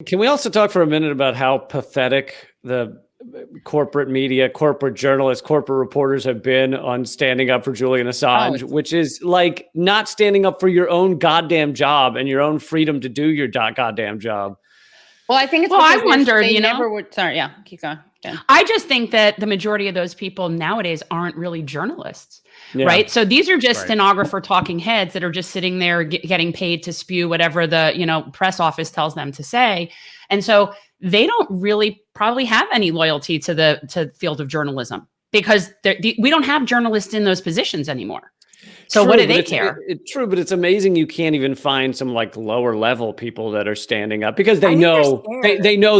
Can we also talk for a minute about how pathetic the corporate media, corporate journalists, corporate reporters have been on standing up for Julian Assange, which is like not standing up for your own goddamn job and your own freedom to do your goddamn job. Well, I think it's I wondered, they never would. Sorry, yeah, keep going. I just think that the majority of those people nowadays aren't really journalists, right? So these are just stenographer talking heads that are just sitting there getting paid to spew whatever the press office tells them to say, and so they don't really probably have any loyalty to the field of journalism because we don't have journalists in those positions anymore. So what do they care? True, but it's amazing you can't even find some like lower level people that are standing up because they know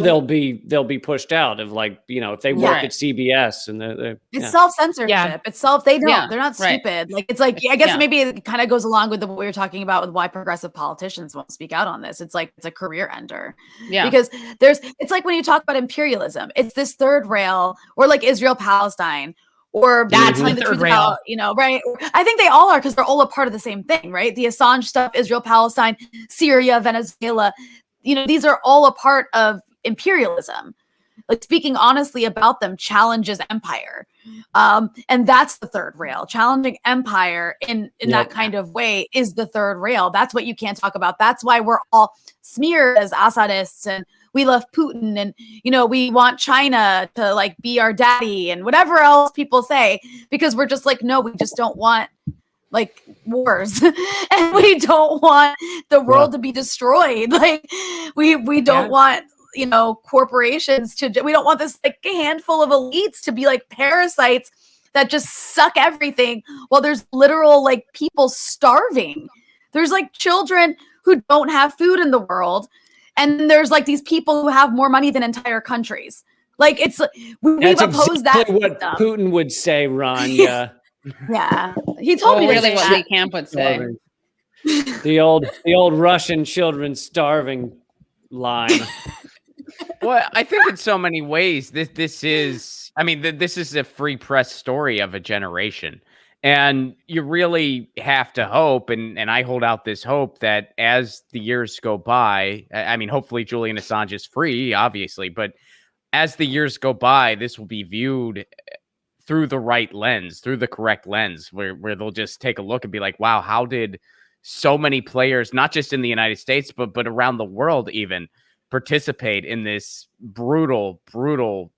they'll be pushed out of like, if they work at CBS and it's self-censorship. Yeah. It's they're not stupid. Like it's like I guess maybe it kind of goes along with what we were talking about with why progressive politicians won't speak out on this. It's like it's a career ender. Yeah. Because it's like when you talk about imperialism, it's this third rail or like Israel Palestine. Or that's the third rail, right? I think they all are because they're all a part of the same thing, right? The Assange stuff, Israel, Palestine, Syria, Venezuela, these are all a part of imperialism. Like speaking honestly about them challenges empire. And that's the third rail. Challenging empire in that kind of way is the third rail. That's what you can't talk about. That's why we're all smeared as Assadists and we love Putin and, we want China to like be our daddy and whatever else people say, because we're just like, no, we just don't want like wars and we don't want the world to be destroyed. Like we don't want, corporations we don't want this like handful of elites to be like parasites that just suck everything while there's literal like people starving. There's like children who don't have food in the world. And there's like these people who have more money than entire countries. Like it's we've opposed that. What Putin would say, Ron. Yeah. Yeah. He told me really what Lee Camp would say. The old Russian children starving line. Well, I think in so many ways this is a free press story of a generation. And you really have to hope, and I hold out this hope that as the years go by, hopefully Julian Assange is free, obviously, but as the years go by, this will be viewed through the right lens, through the correct lens, where they'll just take a look and be like, wow, how did so many players, not just in the United States, but around the world even, participate in this brutal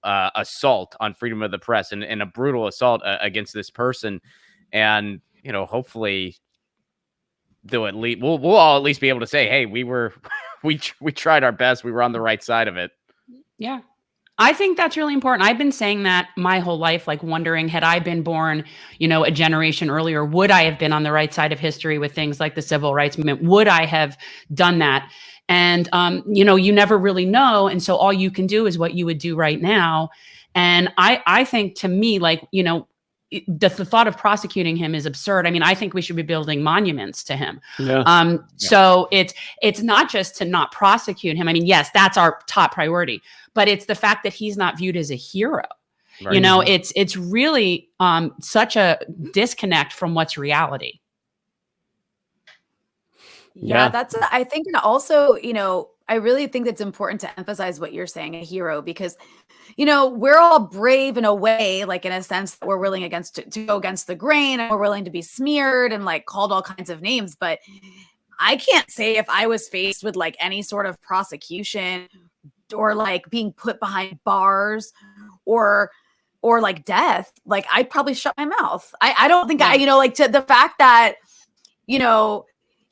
assault on freedom of the press and a brutal assault against this person. And, hopefully we'll all at least be able to say, hey, we tried our best. We were on the right side of it. Yeah. I think that's really important. I've been saying that my whole life, like wondering, had I been born, a generation earlier, would I have been on the right side of history with things like the civil rights movement? Would I have done that? And, you never really know. And so all you can do is what you would do right now. And I think to me, like, the thought of prosecuting him is absurd. I think we should be building monuments to him. Yeah. So it's not just to not prosecute him. Yes, that's our top priority, but it's the fact that he's not viewed as a hero. Right. It's really such a disconnect from what's reality. Yeah, I think, and also, I really think it's important to emphasize what you're saying, a hero, because, we're all brave in a way, like in a sense that we're willing to go against the grain and we're willing to be smeared and like called all kinds of names. But I can't say if I was faced with like any sort of prosecution or like being put behind bars or like death, like I'd probably shut my mouth. I don't think to the fact that,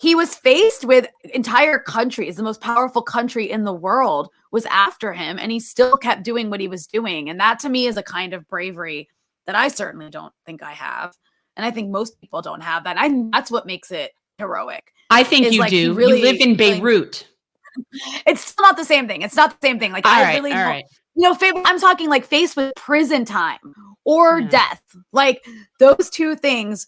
he was faced with entire countries, the most powerful country in the world was after him, and he still kept doing what he was doing. And that to me is a kind of bravery that I certainly don't think I have. And I think most people don't have that. That's what makes it heroic. I think you do. You live in Beirut. It's still not the same thing. It's not the same thing. Like all right. I'm talking like faced with prison time or death. Like those two things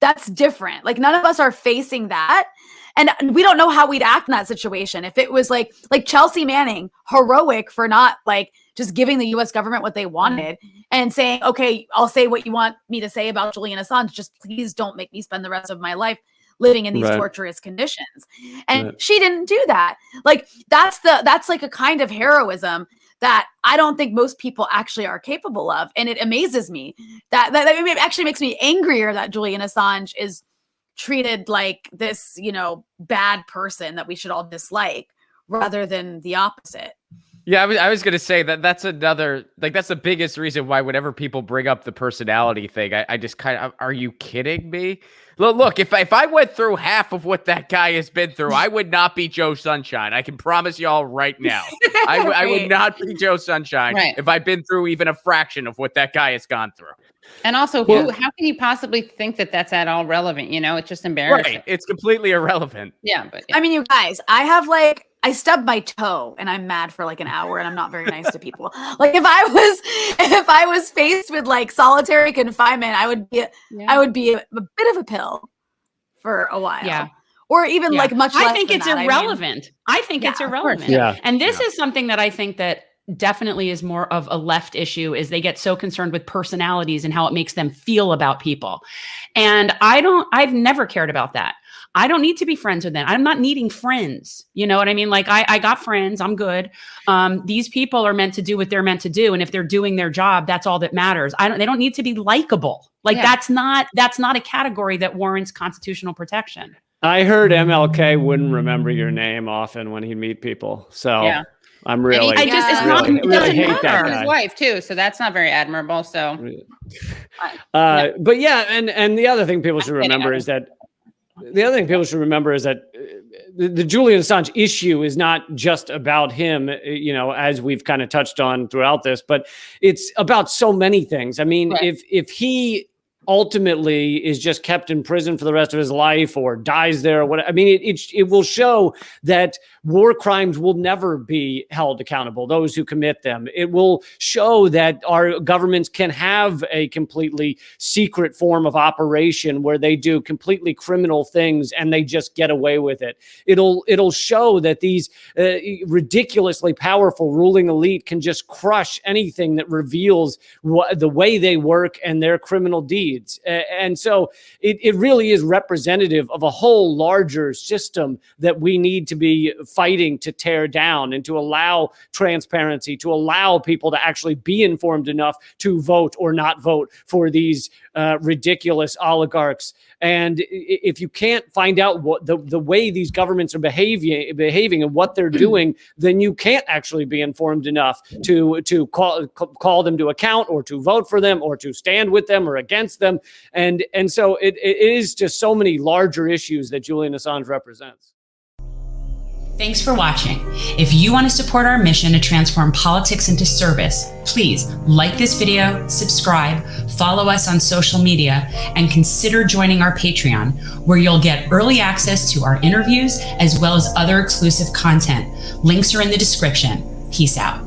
that's different. Like none of us are facing that. And we don't know how we'd act in that situation. If it was like Chelsea Manning, heroic for not like just giving the US government what they wanted and saying, okay, I'll say what you want me to say about Julian Assange. Just please don't make me spend the rest of my life living in these Right. torturous conditions. And Right. she didn't do that. Like that's like a kind of heroism that I don't think most people actually are capable of. And it amazes me that it actually makes me angrier that Julian Assange is treated like this, you know, bad person that we should all dislike rather than the opposite. Yeah, I was gonna say that's another, like, that's the biggest reason why whenever people bring up the personality thing, I just kind of, are you kidding me? Look, if I went through half of what that guy has been through, I would not be Joe Sunshine. I can promise y'all right now. I would not be Joe Sunshine if I've been through even a fraction of what that guy has gone through. And also, how can you possibly think that that's at all relevant? You know, it's just embarrassing. Right, it's completely irrelevant. Yeah, but I mean, you guys, I stubbed my toe and I'm mad for like an hour and I'm not very nice to people. Like if I was faced with like solitary confinement, I would be a bit of a pill for a while. Yeah. Or even like much less I think than it's that. irrelevant. I think it's irrelevant. Yeah. And this is something that I think that definitely is more of a left issue, is they get so concerned with personalities and how it makes them feel about people. And I've never cared about that. I don't need to be friends with them. I'm not needing friends. You know what I mean? Like I got friends. I'm good. These people are meant to do what they're meant to do. And if they're doing their job, that's all that matters. They don't need to be likable. Like that's not a category that warrants constitutional protection. I heard MLK wouldn't remember your name often when he'd meet people. So I'm really, it's really hate that guy. His wife too, so that's not very admirable. So, but yeah, and the other thing people should remember is that the Julian Assange issue is not just about him, you know, as we've kind of touched on throughout this, but it's about so many things. I mean, if he ultimately is just kept in prison for the rest of his life or dies there or whatever, I mean, it will show that war crimes will never be held accountable, those who commit them. It will show that our governments can have a completely secret form of operation where they do completely criminal things and they just get away with it. It'll show that these ridiculously powerful ruling elite can just crush anything that reveals the way they work and their criminal deeds. And so it really is representative of a whole larger system that we need to be fighting to tear down and to allow transparency, to allow people to actually be informed enough to vote or not vote for these ridiculous oligarchs. And if you can't find out what the way these governments are behaving and what they're doing, then you can't actually be informed enough to call them to account or to vote for them or to stand with them or against them. And so it is just so many larger issues that Julian Assange represents. Thanks for watching. If you want to support our mission to transform politics into service, please like this video, subscribe, follow us on social media, and consider joining our Patreon, where you'll get early access to our interviews as well as other exclusive content. Links are in the description. Peace out.